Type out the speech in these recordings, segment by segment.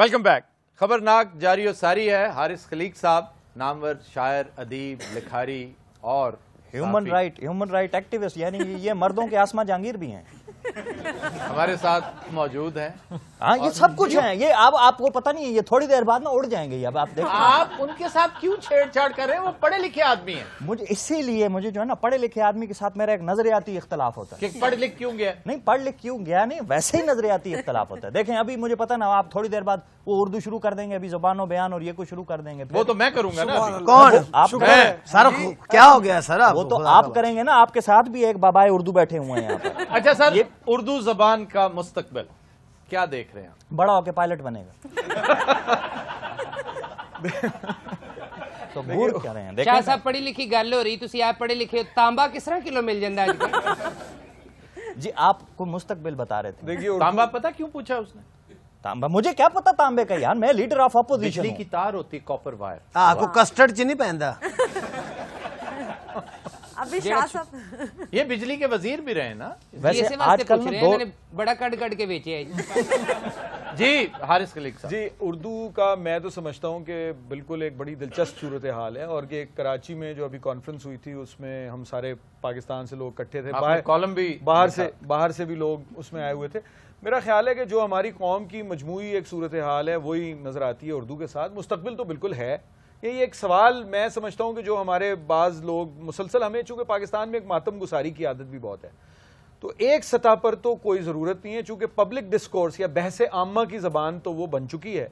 Welcome back. خبرناک جاری و ساری ہے. حارث خلیق صاحب نامور شاعر، ادیب، لکھاری اور ہیومن رائٹ ایکٹیوسٹ، یعنی یہ مردوں کے آسما جہانگیر بھی ہیں، ہمارے ساتھ موجود ہیں. ہاں یہ سب کچھ ہیں. یہ اب آپ کو پتہ نہیں ہے، یہ تھوڑی دیر بعد میں اڑ جائیں گے. اب آپ دیکھیں آپ ان کے ساتھ کیوں چھیڑ چھاڑ کر رہے ہیں؟ وہ پڑھے لکھے آدمی ہیں. مجھے اسی لیے مجھے جو ہے نا پڑھے لکھے آدمی کے ساتھ میرا ایک نظریاتی اختلاف ہوتا ہے. کہ پڑھ لکھ کیوں گیا؟ نہیں پڑھ لکھ کیوں گیا نہیں، ویسے ہی نظریاتی اختلاف ہوتا ہے. دیکھیں ابھی مجھے پتہ نا آپ تھوڑی دیر بعد وہ اردو شروع کر دیں گے، ابھی زبان و بیان اور یہ کچھ شروع کر دیں گے. وہ تو میں کروں گا نا. کون آپ سر؟ کیا ہو گیا سر؟ وہ تو آپ کریں گے نا. آپ کے ساتھ بھی ایک بابائے اردو بیٹھے ہوئے ہیں یہاں پر. اچھا سر، اردو زبان کا مستقبل کیا دیکھ رہے ہیں؟ بڑا ہو کے پائلٹ بنے گا. تو بور کیا رہے ہیں؟ شاہ صاحب پڑھی لکھی گل ہو رہی، تسی آپ پڑھے لکھے. تانبا کس طرح کلو مل جاندہ ہے؟ جی آپ کو مستقبل بتا رہے تھے. تانبا پتہ کیوں پوچھا اس نے؟ تانبا مجھے کیا پتا تانبے کا یار، میں لیڈر آف اپوزیشن بجلی کی تار ہوتی کاپر وائر. آپ کو کسٹرڈ چ نہیں پہنتا؟ ابھی شاہ صاحب یہ بجلی کے وزیر بھی رہے نا. ویسے آج کل میں نے بڑا کٹ کے بیچے ہیں. جی حارث خلیق صاحب. جی اردو کا میں تو سمجھتا ہوں کہ بالکل ایک بڑی دلچسپ صورتحال ہے، اور کہ کراچی میں جو ابھی کانفرنس ہوئی تھی اس میں ہم سارے پاکستان سے لوگ اکٹھے تھے، کالم بھی باہر سے بھی لوگ اس میں آئے ہوئے تھے. میرا خیال ہے کہ جو ہماری قوم کی مجموعی ایک صورتحال ہے وہی نظر آتی ہے اردو کے ساتھ. مستقبل تو بالکل ہے. یہ ایک سوال میں سمجھتا ہوں کہ جو ہمارے بعض لوگ مسلسل، ہمیں چونکہ پاکستان میں ایک ماتم گساری کی عادت بھی بہت ہے، تو ایک سطح پر تو کوئی ضرورت نہیں ہے، چونکہ پبلک ڈسکورس یا بحث عامہ کی زبان تو وہ بن چکی ہے،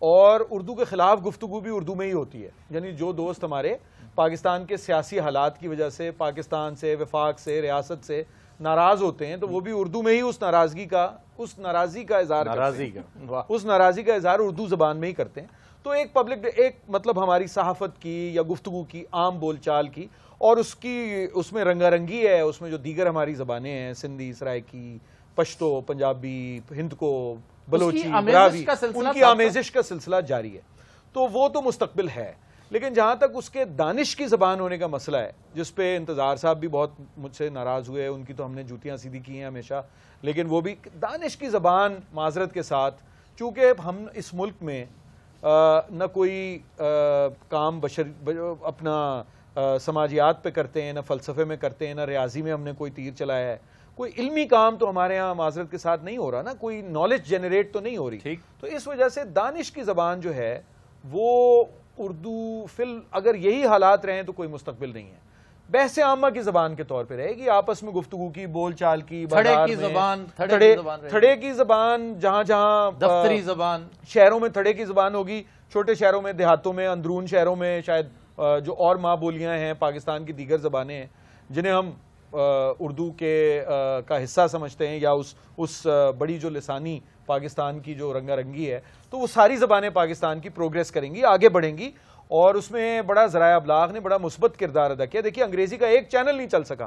اور اردو کے خلاف گفتگو بھی اردو میں ہی ہوتی ہے. یعنی جو دوست ہمارے پاکستان کے سیاسی حالات کی وجہ سے پاکستان سے، وفاق سے، ریاست سے ناراض ہوتے ہیں، تو وہ بھی اردو میں ہی اس ناراضگی کا اظہار اردو زبان میں ہی کرتے ہیں. تو ایک مطلب ہماری صحافت کی یا گفتگو کی، عام بول چال کی، اور اس میں رنگا رنگی ہے، اس میں جو دیگر ہماری زبانیں ہیں، سندھی، سرائکی، پشتو، پنجابی، ہند کو، بلوچی، براوی، ان کی آمیزش کا سلسلہ جاری ہے. تو وہ تو مستقبل ہے. لیکن جہاں تک اس کے دانش کی زبان ہونے کا مسئلہ ہے، جس پہ انتظار صاحب بھی بہت مجھ سے ناراض ہوئے، ان کی تو ہم نے جوتیاں سیدھی کی ہیں ہمیشہ، لیکن وہ بھی دانش کی زبان معذرت کے ساتھ، چونکہ ہم اس ملک میں نہ کوئی کام اپنا سماجیات پہ کرتے ہیں، نہ فلسفے میں کرتے ہیں، نہ ریاضی میں ہم نے کوئی تیر چلایا ہے، کوئی علمی کام تو ہمارے ہاں معذرت کے ساتھ نہیں ہو رہا نا، کوئی نالج جنریٹ تو نہیں ہو رہی. تو اس وجہ سے دانش کی زبان جو ہے وہ اردو اگر یہی حالات رہیں تو کوئی مستقبل نہیں ہے. بحث عامہ کی زبان کے طور پہ رہے گی، آپس میں گفتگو کی، بول چال کی، تھڑے کی زبان، جہاں دفتری زبان، شہروں میں تھڑے کی زبان ہوگی، چھوٹے شہروں میں، دیہاتوں میں، اندرون شہروں میں شاید جو اور ماں بولیاں ہیں، پاکستان کی دیگر زبانیں ہیں جنہیں ہم اردو کا حصہ سمجھتے ہیں، یا اس بڑی جو لسانی پاکستان کی جو رنگا رنگی ہے، تو وہ ساری زبانیں پاکستان کی پروگریس کریں گی، آگے بڑھیں گی. اور اس میں بڑا ذرائع ابلاغ نے بڑا مثبت کردار ادا کیا. دیکھیے انگریزی کا ایک چینل نہیں چل سکا.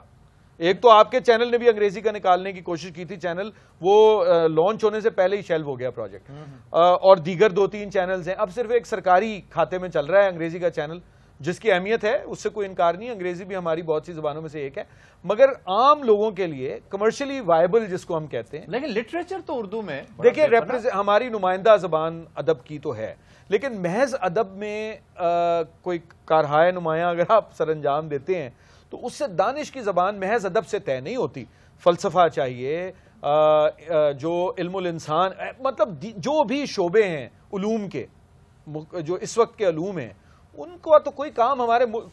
ایک تو آپ کے چینل نے بھی انگریزی کا نکالنے کی کوشش کی تھی چینل، وہ لانچ ہونے سے پہلے ہی شیلو ہو گیا پروجیکٹ. اور دیگر 2-3 چینلز ہیں. اب صرف ایک سرکاری کھاتے میں چل رہا ہے انگریزی کا چینل، جس کی اہمیت ہے، اس سے کوئی انکار نہیں. انگریزی بھی ہماری بہت سی زبانوں میں سے ایک ہے، مگر عام لوگوں کے لیے کمرشلی وائبل جس کو ہم کہتے ہیں. لیکن لٹریچر تو اردو میں دیکھیں ہماری نمائندہ زبان ادب کی تو ہے، لیکن محض ادب میں کوئی کارہائے نمایاں اگر آپ سر انجام دیتے ہیں تو اس سے دانش کی زبان محض ادب سے طے نہیں ہوتی. فلسفہ چاہیے، جو علم الانسان، مطلب جو بھی شعبے ہیں علوم کے، جو اس وقت کے علوم ہیں، ان کو تو کوئی کام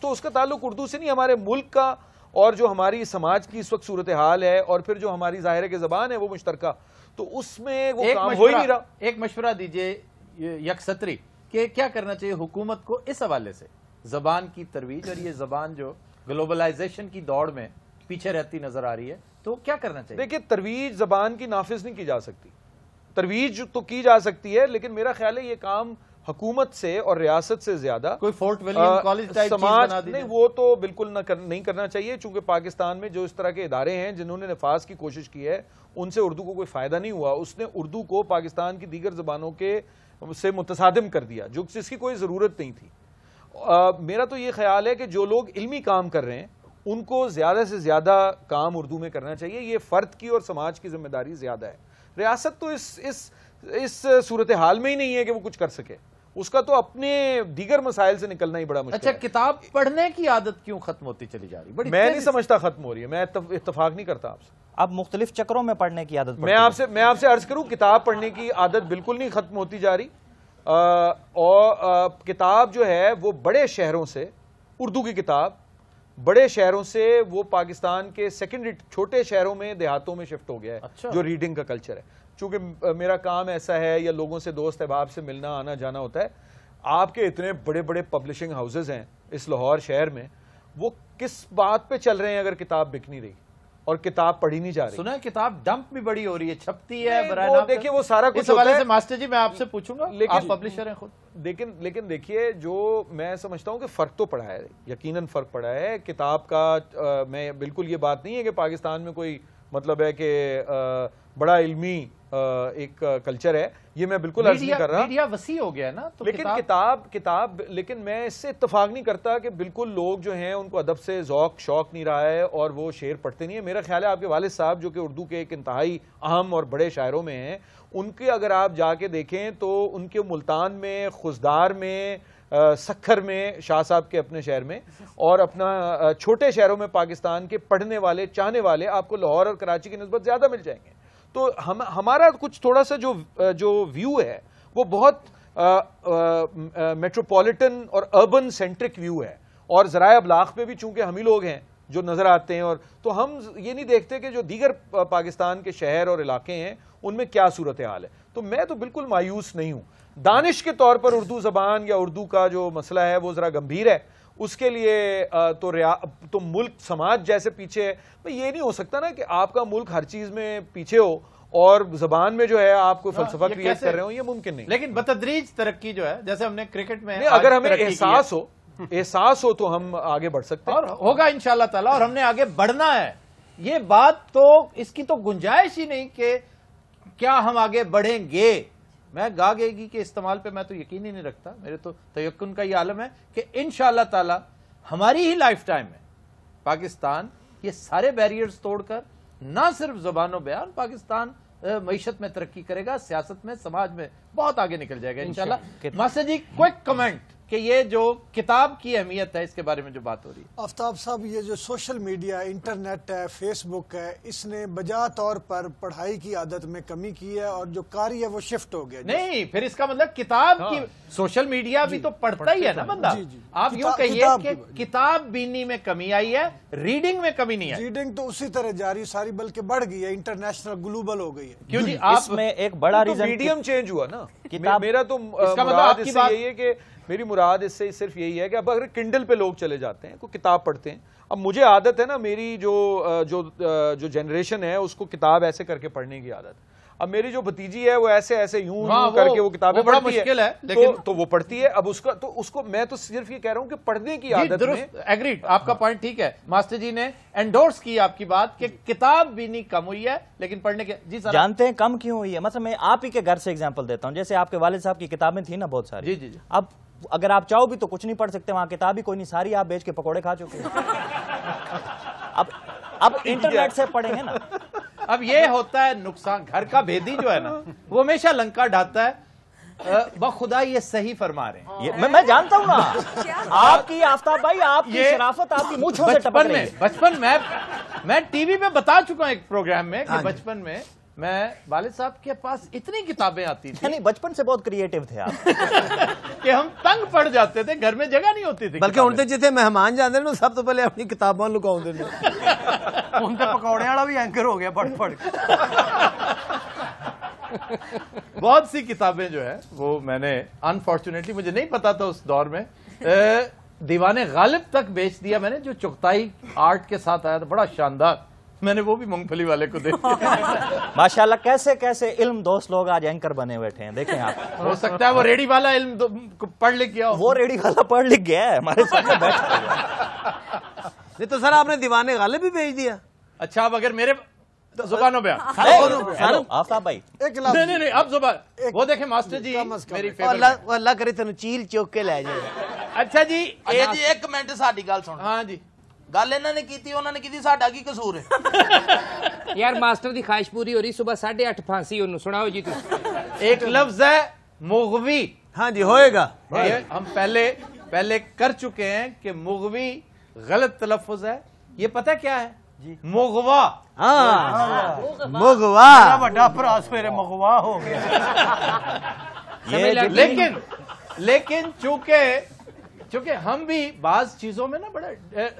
تو اس کا تعلق اردو سے نہیں، ہمارے ملک کا اور جو ہماری سماج کی اس وقت صورتحال ہے، اور پھر جو ہماری ظاہرے کی زبان ہے وہ مشترکہ، تو اس میں وہ کام ہو ہی نہیں رہا. ایک مشورہ دیجئے یکسطری کہ کیا کرنا چاہیے حکومت کو اس حوالے سے، زبان کی ترویج، اور یہ زبان جو گلوبلائزیشن کی دوڑ میں پیچھے رہتی نظر آ رہی ہے، تو کیا کرنا چاہیے؟ دیکھیں ترویج زبان کی نافذ نہیں کی جا سکتی. ترویج تو کی جا سکتی ہے، لیکن میرا خیال ہے یہ کام حکومت سے اور ریاست سے زیادہ کوئی فورٹ ولیم کالج ٹائپ چیز بنا دی. نہیں، وہ تو بالکل نہیں کرنا چاہیے، چونکہ پاکستان میں جو اس طرح کے ادارے ہیں جنہوں نے نفاذ کی کوشش کی ہے، ان سے اردو کو کوئی فائدہ نہیں ہوا. اس نے اردو کو پاکستان کی دیگر زبانوں سے متصادم کر دیا، جس کی کوئی ضرورت نہیں تھی. میرا تو یہ خیال ہے کہ جو لوگ علمی کام کر رہے ہیں ان کو زیادہ سے زیادہ کام اردو میں کرنا چاہیے. یہ فرد کی اور سماج کی ذمہ داری زیادہ ہے. ریاست تو اس صورتحال میں ہی نہیں ہے کہ وہ کچھ کر سکے. اس کا تو اپنے دیگر مسائل سے نکلنا ہی بڑا مشکل اچھا ہے. کتاب پڑھنے کی عادت کیوں ختم ہوتی چلی جا رہی؟ بڑی میں نہیں سمجھتا ختم ہو رہی ہے, میں اتفاق نہیں کرتا آپ سے. اب مختلف چکروں میں پڑھنے کی عادت میں آپ سے عرض کروں, کتاب پڑھنے کی عادت بالکل نہیں ختم ہوتی جا رہی. اور کتاب جو ہے وہ بڑے شہروں سے, اردو کی کتاب بڑے شہروں سے وہ پاکستان کے سیکنڈری چھوٹے شہروں میں دیہاتوں میں شفٹ ہو گیا ہے, جو ریڈنگ کا کلچر ہے. چونکہ میرا کام ایسا ہے یا لوگوں سے دوست احباب سے ملنا آنا جانا ہوتا ہے, آپ کے اتنے بڑے بڑے پبلشنگ ہاؤسز ہیں اس لاہور شہر میں, وہ کس بات پہ چل رہے ہیں اگر کتاب بک نہیں رہی اور کتاب پڑھی نہیں جا رہی؟ سنا ہے کتاب ڈمپ بھی بڑی ہو رہی ہے, چھپتی ہے براہ وہ دیکھیے وہ سارا کچھ اس حوالے ہوتا سے ہے. ماسٹر جی میں آپ سے پوچھوں گا, آپ پبلشر ہیں خود. لیکن دیکھیے, جو میں سمجھتا ہوں کہ فرق تو پڑا ہے, یقیناً فرق پڑا ہے کتاب کا. میں بالکل یہ بات نہیں ہے کہ پاکستان میں کوئی مطلب ہے کہ بڑا علمی ایک کلچر ہے, یہ میں بالکل عرض نہیں کر رہا. میڈیا وسیع ہو گیا نا, تو لیکن کتاب لیکن میں اس سے اتفاق نہیں کرتا کہ بالکل لوگ جو ہیں ان کو ادب سے ذوق شوق نہیں رہا ہے اور وہ شعر پڑھتے نہیں ہیں. میرا خیال ہے آپ کے والد صاحب جو کہ اردو کے ایک انتہائی اہم اور بڑے شاعروں میں ہیں, ان کے اگر آپ جا کے دیکھیں تو ان کے ملتان میں, خزدار میں, سکھر میں, شاہ صاحب کے اپنے شہر میں, اور اپنا چھوٹے شہروں میں پاکستان کے پڑھنے والے چاہنے والے آپ کو لاہور اور کراچی کی نسبت زیادہ مل جائیں گے. تو ہمارا کچھ تھوڑا سا جو ویو ہے وہ بہت میٹروپولیٹن اور اربن سینٹرک ویو ہے, اور ذرائع ابلاغ پہ بھی چونکہ ہم ہی لوگ ہیں جو نظر آتے ہیں, اور تو ہم یہ نہیں دیکھتے کہ جو دیگر پاکستان کے شہر اور علاقے ہیں ان میں کیا صورتحال ہے. تو میں تو بالکل مایوس نہیں ہوں. دانش کے طور پر اردو زبان یا اردو کا جو مسئلہ ہے وہ ذرا گمبھیر ہے, اس کے لیے تو ملک سماج جیسے پیچھے ہے. یہ نہیں ہو سکتا نا کہ آپ کا ملک ہر چیز میں پیچھے ہو اور زبان میں جو ہے آپ کو فلسفہ کریٹ کر رہے ہو, یہ ممکن نہیں. لیکن بتدریج ترقی جو ہے, جیسے ہم نے کرکٹ میں اگر ہمیں احساس ہو تو ہم آگے بڑھ سکتے ہیں, اور ہوگا انشاءاللہ تعالی, اور ہم نے آگے بڑھنا ہے. یہ بات تو اس کی تو گنجائش ہی نہیں کہ کیا ہم آگے بڑھیں گے. میں گا گے گی کے استعمال پہ میں تو یقین ہی نہیں رکھتا. میرے تو تیقن کا یہ عالم ہے کہ انشاءاللہ تعالی ہماری ہی لائف ٹائم میں پاکستان یہ سارے بیریئرز توڑ کر نہ صرف زبان و بیان, پاکستان معیشت میں ترقی کرے گا, سیاست میں, سماج میں بہت آگے نکل جائے گا انشاءاللہ. ماسٹر جی کوئک کمنٹ کہ یہ جو کتاب کی اہمیت ہے اس کے بارے میں جو بات ہو رہی ہے. آفتاب صاحب, یہ جو سوشل میڈیا, انٹرنیٹ ہے, فیس بک ہے, اس نے بجا طور پر پڑھائی کی عادت میں کمی کی ہے, اور جو قاری ہے وہ شفٹ ہو گیا. نہیں, پھر اس کا مطلب کتاب کی, سوشل میڈیا بھی تو پڑھتا ہی ہے نا بندہ. آپ یوں کہیے کہ کتاب بینی میں کمی آئی ہے, ریڈنگ میں کمی نہیں آئی. ریڈنگ تو اسی طرح جاری ساری بلکہ بڑھ گئی ہے, انٹرنیشنل گلوبل ہو گئی ہے. کیوں جی, اس میں ایک بڑا ریزن میڈیم چینج ہوا نا. میرا تو مراد اس سے یہی ہے کہ میری مراد اس سے صرف یہی ہے کہ اب اگر کنڈل پہ لوگ چلے جاتے ہیں, کوئی کتاب پڑھتے ہیں. اب مجھے عادت ہے نا, میری جو جنریشن ہے اس کو کتاب ایسے کر کے پڑھنے کی عادت. اب میری جو بھتیجی ہے وہ ایسے یوں کر کے وہ کتابیں بڑا پڑھتی مشکل ہے, لیکن تو وہ پڑھتی ہے. اب اس کو میں تو صرف یہ کہہ رہا ہوں کہ پڑھنے کی عادت میں ایگریڈ, آپ کا پوائنٹ ٹھیک ہے. ماسٹر جی نے انڈورس کی آپ کی بات کہ کتاب بینی کم ہوئی ہے لیکن پڑھنے کے. جی سر, جانتے ہیں کم کیوں ہوئی ہے؟ مثلا میں آپ ہی کے گھر سے ایگزامپل دیتا ہوں. جیسے آپ کے والد صاحب کی کتابیں تھیں نا بہت ساری. جی. اب اگر آپ چاہو بھی تو کچھ نہیں پڑھ سکتے, وہاں کتاب ہی کوئی نہیں, ساری آپ بیچ کے پکوڑے کھا چکے ہیں. اب انٹرنیٹ سے پڑھیں گے نا. اب یہ ہوتا ہے نقصان, گھر کا بھیدی جو ہے نا وہ ہمیشہ لنکا ڈھاتا ہے. بخدا یہ صحیح فرما رہے ہیں. میں جانتا ہوں نا آپ کی, آفتاب بھائی آپ کی شرافت آپ کی مونچھوں سے ٹپک رہی ہے. بچپن میں ٹی وی پہ بتا چکا ہوں ایک پروگرام میں کہ بچپن میں والد صاحب کے پاس اتنی کتابیں آتی تھی. نہیں, بچپن سے بہت کریٹو تھے آپ کہ ہم تنگ پڑ جاتے تھے, گھر میں جگہ نہیں ہوتی تھی. بلکہ ان جتنے مہمان جاتے ہیں سب تو پہلے اپنی کتاباں لکاؤں دے ان کا پکوڑے والا بھی اینکر ہو گیا پڑھ بہت سی کتابیں جو ہے وہ میں نے انفارچونیٹلی, مجھے نہیں پتا تھا اس دور میں, دیوان غالب تک بیچ دیا میں نے, جو چغتائی آرٹ کے ساتھ آیا تھا, بڑا شاندار. میں نے وہ بھی مونگ پھلی والے کو دیکھا. ماشاءاللہ کیسے کیسے علم دوست لوگ آج اینکر بنے بیٹھے ہیں. دیکھیں آپ, ہو سکتا ہے وہ ریڈی والا علم پڑھ لکھ گیا, وہ ریڈی والا پڑھ لکھ گیا ہے ہمارے سامنے بیٹھا ہوا. نہیں تو سر آپ نے دیوان غالب بھی بھیج دیا. اچھا, اب اگر میرے زبانوں پہ آفتاب بھائی نہیں, اب زبان وہ دیکھیں ماسٹر جی میری اللہ کرے تینوں چیل چوک کے لے جائے. اچھا جی, ایک منٹ ساڈی گل سن. ہاں جی, گل انہوں نے کی انہوں نے کی ساڈا کی قصور ہے یار ماسٹر دی خواہش پوری ہو رہی صبح 8:30 پھانسی انہوں سناؤ جی تسی ایک لفظ ہے مغوی. ہاں جی ہوئے گا. یہ ہم پہلے کر چکے ہیں کہ مغوی غلط تلفظ ہے. یہ پتہ کیا ہے؟ مغوا. ہاں مغوا بڑا پراس میرے مغوا ہو گیا. لیکن چونکہ ہم بھی بعض چیزوں میں نا بڑا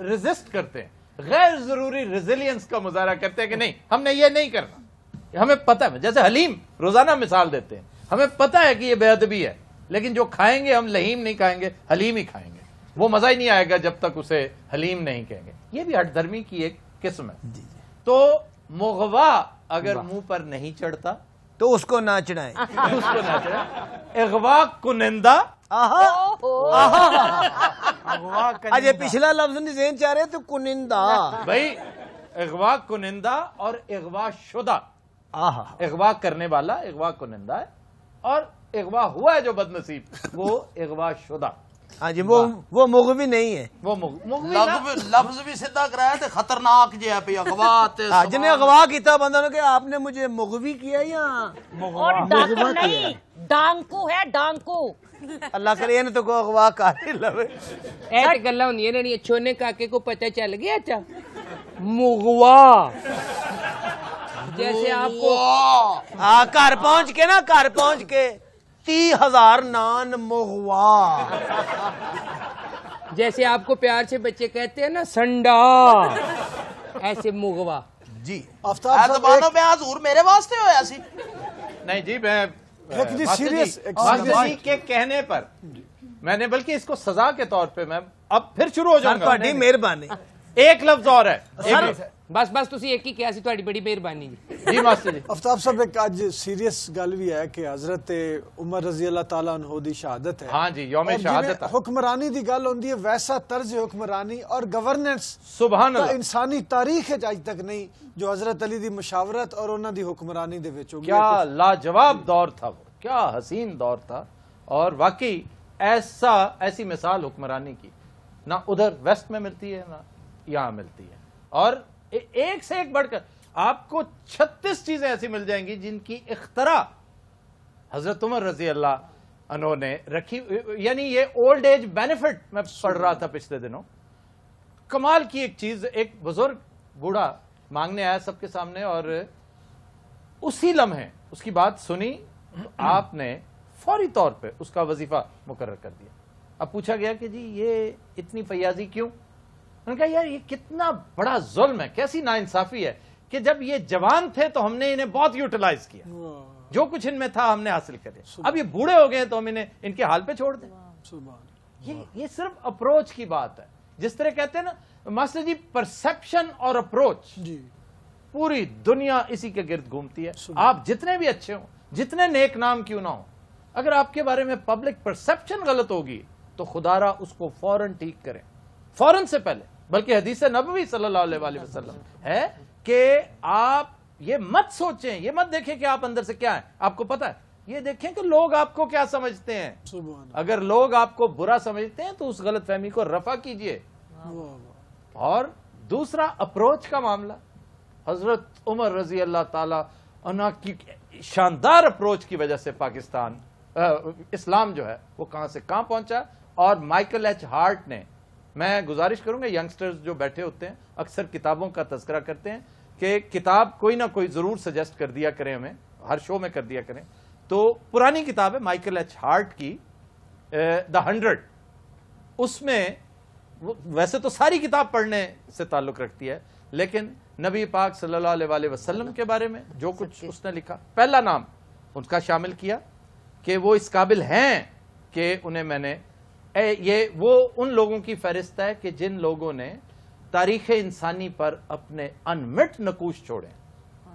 ریزسٹ کرتے ہیں, غیر ضروری ریزیلینس کا مظاہرہ کرتے ہیں کہ نہیں ہم نے یہ نہیں کرنا. ہمیں پتہ ہے, جیسے حلیم روزانہ مثال دیتے ہیں, ہمیں پتہ ہے کہ یہ بے ادبی ہے, لیکن جو کھائیں گے ہم لہیم نہیں کھائیں گے, حلیم ہی کھائیں گے. وہ مزہ ہی نہیں آئے گا جب تک اسے حلیم نہیں کہیں گے. یہ بھی ہٹ دھرمی کی ایک قسم ہے. تو مغوا اگر منہ پر نہیں چڑھتا تو اس کو نہ چڑھائیں. اس کو نہ چڑھائیں. اغوا کنندہ. اجے پچھلا لفظ نہیں ذہن چاہ رہے تو کنندہ بھائی اغوا کنندہ اور اغوا شدہ. اغوا کرنے والا اغوا کنندہ ہے, اور اغوا ہوا ہے جو بد نصیب وہ اغوا شدہ. ہاں جی وہ مغوی نہیں ہے. وہ لفظ بھی سیدھا کرایا تے خطرناک جے ہے پی اغوا تے جن نے اغوا کیتا بندہ نے کہ آپ نے مجھے مغوی کیا یا اور ڈاکو نہیں, ڈانکو ہے ڈانکو. اللہ کرے نے تو کو اغوا کر لوے. اے تے گلاں ہوندیاں نے چھونے کاکے کو پتہ چل گیا اچھا مغوا جیسے آپ کو گھر پہنچ کے نا گھر پہنچ کے 30,000 نان مغوا. جیسے آپ کو پیار سے بچے کہتے ہیں نا سنڈا, ایسے مغوا. جی آفتاب زبانوں پہ حضور میرے واسطے ہویا سی. نہیں جی, میں سیریس ماسٹر جی کے کہنے پر میں نے, بلکہ اس کو سزا کے طور پہ میں اب پھر شروع ہو جاؤں گا. مہربانی. ایک لفظ اور ہے. بس تسی ایک ہی کیا سی, تہاڈی بڑی مہربانی جی. جی ماسٹر جی. آفتاب صاحب ایک آج سیریس گل بھی ہے کہ حضرت عمر رضی اللہ تعالیٰ عنہ دی شہادت ہے. ہاں جی, یوم شہادت ہے. حکمرانی دی گل ہوندی ہے, ویسا طرز حکمرانی اور گورننس سبحان اللہ انسانی تاریخ اج تک نہیں جو حضرت علی دی مشاورت اور انہاں دی حکمرانی دے وچ ہو گئی. کیا لاجواب دور تھا وہ, کیا حسین دور تھا. اور واقعی ایسی مثال حکمرانی کی نہ ادھر ویسٹ میں ملتی ہے نہ یہاں ملتی ہے. اور ایک سے ایک بڑھ کر آپ کو 36 چیزیں ایسی مل جائیں گی جن کی اختراع حضرت عمر رضی اللہ عنہ نے رکھی. یعنی یہ اولڈ ایج بینیفٹ میں پڑھ رہا تھا پچھلے دنوں. کمال کی ایک چیز, ایک بزرگ بوڑھا مانگنے آیا سب کے سامنے, اور اسی لمحے اس کی بات سنی تو آپ نے فوری طور پہ اس کا وظیفہ مقرر کر دیا. اب پوچھا گیا کہ جی یہ اتنی فیاضی کیوں؟ انہوں نے کہا یار یہ کتنا بڑا ظلم ہے, کیسی ناانصافی ہے کہ جب یہ جوان تھے تو ہم نے انہیں بہت یوٹیلائز کیا, جو کچھ ان میں تھا ہم نے حاصل کر لیا. اب یہ بوڑھے ہو گئے تو ہم انہیں ان کے حال پہ چھوڑ دیں. یہ صرف اپروچ کی بات ہے. جس طرح کہتے ہیں نا ماسٹر جی, پرسپشن اور اپروچ, پوری دنیا اسی کے گرد گھومتی ہے. آپ جتنے بھی اچھے ہوں, جتنے نیک نام کیوں نہ ہوں, اگر آپ کے بارے میں پبلک پرسپشن غلط ہوگی تو خدا را اس کو فوراً ٹھیک کریں, فوراً سے پہلے. بلکہ حدیث نبوی صلی اللہ علیہ وآلہ وسلم ہے کہ آپ یہ مت سوچیں, یہ مت دیکھیں کہ آپ اندر سے کیا ہیں, آپ کو پتا ہے, یہ دیکھیں کہ لوگ آپ کو کیا سمجھتے ہیں. اگر لوگ آپ کو برا سمجھتے ہیں تو اس غلط فہمی کو رفع کیجئے. اور دوسرا اپروچ کا معاملہ, حضرت عمر رضی اللہ تعالی عنہ کی شاندار اپروچ کی وجہ سے پاکستان اسلام جو ہے وہ کہاں سے کہاں پہنچا. اور مائیکل ایچ ہارٹ نے, میں گزارش کروں گا ینگسٹرز جو بیٹھے ہوتے ہیں اکثر کتابوں کا تذکرہ کرتے ہیں کہ کتاب کوئی نہ کوئی ضرور سجیسٹ کر دیا کریں, ہمیں ہر شو میں کر دیا کریں. تو پرانی کتاب ہے مائیکل ایچ ہارٹ کی دا 100. اس میں ویسے تو ساری کتاب پڑھنے سے تعلق رکھتی ہے, لیکن نبی پاک صلی اللہ علیہ وآلہ وسلم کے بارے میں جو کچھ اس نے لکھا, پہلا نام ان کا شامل کیا کہ وہ اس قابل ہیں کہ انہیں میں نے, یہ وہ ان لوگوں کی فہرست ہے کہ جن لوگوں نے تاریخ انسانی پر اپنے انمٹ نقوش چھوڑے.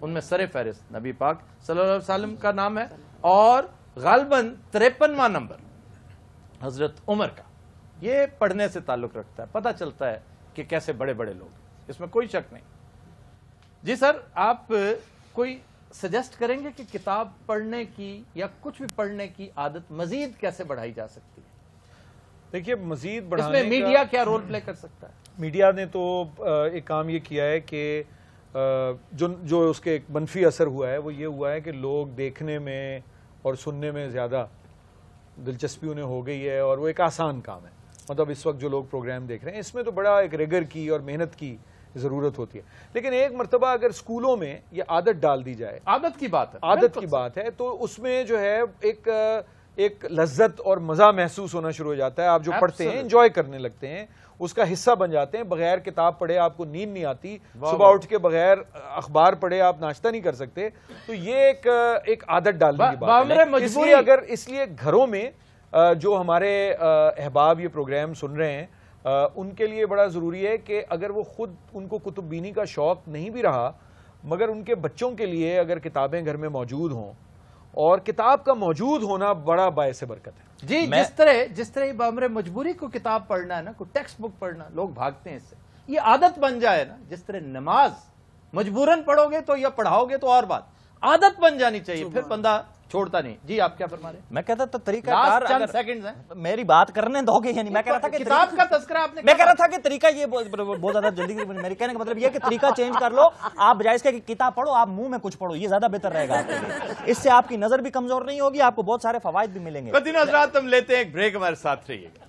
ان میں سر فہرست نبی پاک صلی اللہ علیہ وسلم کا نام ہے, اور غالباً 53واں نمبر حضرت عمر کا. یہ پڑھنے سے تعلق رکھتا ہے, پتہ چلتا ہے کہ کیسے بڑے بڑے لوگ, اس میں کوئی شک نہیں. جی سر, آپ کوئی سجیسٹ کریں گے کہ کتاب پڑھنے کی یا کچھ بھی پڑھنے کی عادت مزید کیسے بڑھائی جا سکتی ہے؟ دیکھیے مزید اس بڑھانے میں میڈیا کیا رول پلے کر سکتا ہے؟ میڈیا نے تو ایک کام یہ کیا ہے کہ جو اس کے ایک منفی اثر ہوا ہے وہ یہ ہوا ہے کہ لوگ دیکھنے میں اور سننے میں زیادہ دلچسپی انہیں ہو گئی ہے، اور وہ ایک آسان کام ہے. مطلب اس وقت جو لوگ پروگرام دیکھ رہے ہیں اس میں تو بڑا ایک ریگر کی اور محنت کی ضرورت ہوتی ہے. لیکن ایک مرتبہ اگر اسکولوں میں یہ عادت ڈال دی جائے، عادت کی بات ہے، عادت کی بات ہے، تو اس میں جو ہے ایک لذت اور مزہ محسوس ہونا شروع ہو جاتا ہے. آپ جو پڑھتے ہیں انجوائے کرنے لگتے ہیں، اس کا حصہ بن جاتے ہیں. بغیر کتاب پڑھے آپ کو نیند نہیں آتی، صبح اٹھ کے بغیر اخبار پڑھے آپ ناشتہ نہیں کر سکتے. تو یہ ایک عادت ڈالنے کی بات ہے. اس لیے گھروں میں جو ہمارے احباب یہ پروگرام سن رہے ہیں ان کے لیے بڑا ضروری ہے کہ اگر وہ خود ان کو کتب بینی کا شوق نہیں بھی رہا، مگر ان کے بچوں کے لیے اگر کتابیں گھر میں موجود ہوں، اور کتاب کا موجود ہونا بڑا باعث برکت ہے. جی جس طرح بامر مجبوری کو کتاب پڑھنا ہے نا، کوئی ٹیکسٹ بک پڑھنا، لوگ بھاگتے ہیں اس سے. یہ عادت بن جائے نا، جس طرح نماز مجبوراً پڑھو گے تو یا پڑھاؤ گے تو اور بات، عادت بن جانی چاہیے، پھر بندہ چھوڑتا نہیں. جی آپ کیا فرما رہے ہیں؟ میں کہتا تھا طریقہ کار، چند سیکنڈز ہیں، میری بات کرنے دو گے. یعنی میں کہہ رہا تھا کہ کتاب کا تذکرہ آپ نے، میں کہہ رہا تھا کہ طریقہ یہ بہت زیادہ جلدی، میرے کہنے کا مطلب یہ کہ طریقہ چینج کر لو. آپ بجائے اس کے کتاب پڑھو، آپ منہ میں کچھ پڑھو، یہ زیادہ بہتر رہے گا آپ کے لیے. اس سے آپ کی نظر بھی کمزور نہیں ہوگی، آپ کو بہت سارے فوائد بھی ملیں گے. حضرات ہم لیتے ہیں ایک بریک، ہمارے ساتھ رہیے گا.